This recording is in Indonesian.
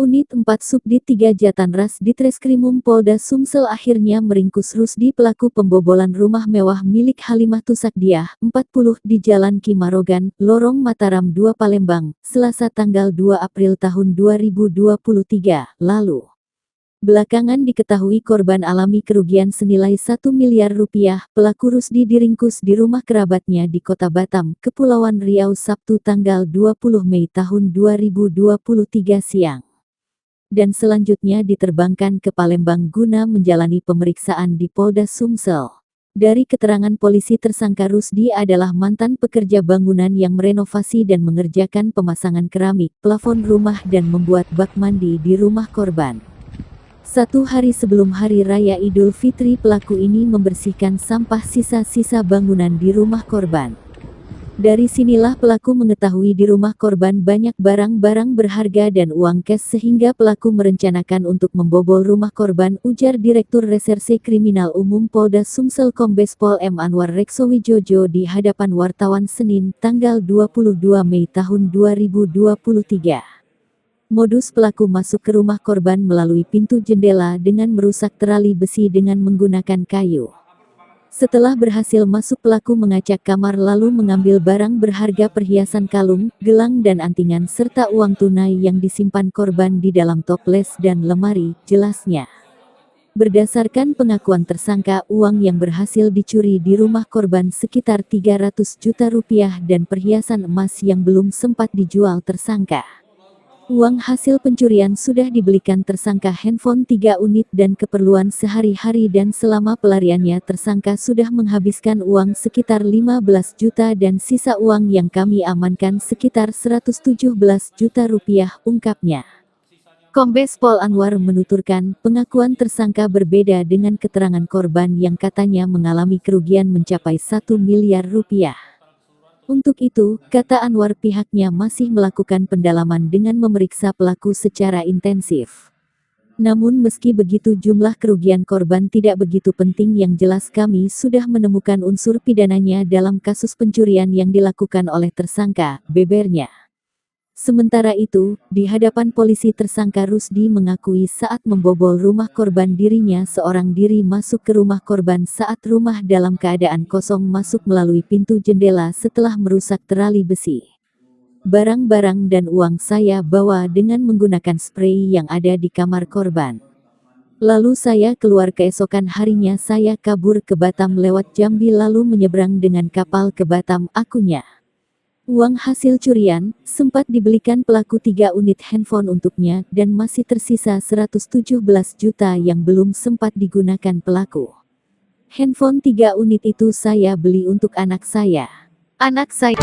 Unit 4 Subdit 3 Jatanras Ditreskrimum Polda Sumsel akhirnya meringkus Rusdi pelaku pembobolan rumah mewah milik Halimah Tusakdiah, 40 di Jalan Kimarogan, Lorong Mataram 2 Palembang, Selasa tanggal 2 April tahun 2023 lalu. Belakangan diketahui korban alami kerugian senilai 1 miliar rupiah. Pelaku Rusdi diringkus di rumah kerabatnya di Kota Batam, Kepulauan Riau Sabtu tanggal 20 Mei tahun 2023 siang. Dan selanjutnya diterbangkan ke Palembang guna menjalani pemeriksaan di Polda Sumsel. Dari keterangan polisi, tersangka Rusdi adalah mantan pekerja bangunan yang merenovasi dan mengerjakan pemasangan keramik, plafon rumah dan membuat bak mandi di rumah korban. 1 hari sebelum Hari Raya Idul Fitri, pelaku ini membersihkan sampah sisa-sisa bangunan di rumah korban. Dari sinilah pelaku mengetahui di rumah korban banyak barang-barang berharga dan uang cash sehingga pelaku merencanakan untuk membobol rumah korban, ujar Direktur Reserse Kriminal Umum Polda Sumsel Kombes Pol M. Anwar Reksowijojo di hadapan wartawan Senin, tanggal 22 Mei tahun 2023. Modus pelaku masuk ke rumah korban melalui pintu jendela dengan merusak terali besi dengan menggunakan kayu. Setelah berhasil masuk, pelaku mengacak kamar lalu mengambil barang berharga perhiasan kalung, gelang dan antingan serta uang tunai yang disimpan korban di dalam toples dan lemari, jelasnya. Berdasarkan pengakuan tersangka, uang yang berhasil dicuri di rumah korban sekitar 300 juta rupiah dan perhiasan emas yang belum sempat dijual tersangka. Uang hasil pencurian sudah dibelikan tersangka handphone 3 unit dan keperluan sehari-hari, dan selama pelariannya tersangka sudah menghabiskan uang sekitar 15 juta dan sisa uang yang kami amankan sekitar 117 juta rupiah, ungkapnya. Kombes Pol Anwar menuturkan, pengakuan tersangka berbeda dengan keterangan korban yang katanya mengalami kerugian mencapai 1 miliar rupiah. Untuk itu, kata Anwar, pihaknya masih melakukan pendalaman dengan memeriksa pelaku secara intensif. Namun meski begitu, jumlah kerugian korban tidak begitu penting, yang jelas kami sudah menemukan unsur pidananya dalam kasus pencurian yang dilakukan oleh tersangka, bebernya. Sementara itu, di hadapan polisi tersangka Rusdi mengakui saat membobol rumah korban dirinya seorang diri masuk ke rumah korban saat rumah dalam keadaan kosong, masuk melalui pintu jendela setelah merusak terali besi. Barang-barang dan uang saya bawa dengan menggunakan spray yang ada di kamar korban. Lalu saya keluar. Keesokan harinya saya kabur ke Batam lewat Jambi lalu menyeberang dengan kapal ke Batam, akunya. Uang hasil curian sempat dibelikan pelaku 3 unit handphone untuknya dan masih tersisa 117 juta yang belum sempat digunakan pelaku. Handphone 3 unit itu saya beli untuk anak saya. Anak saya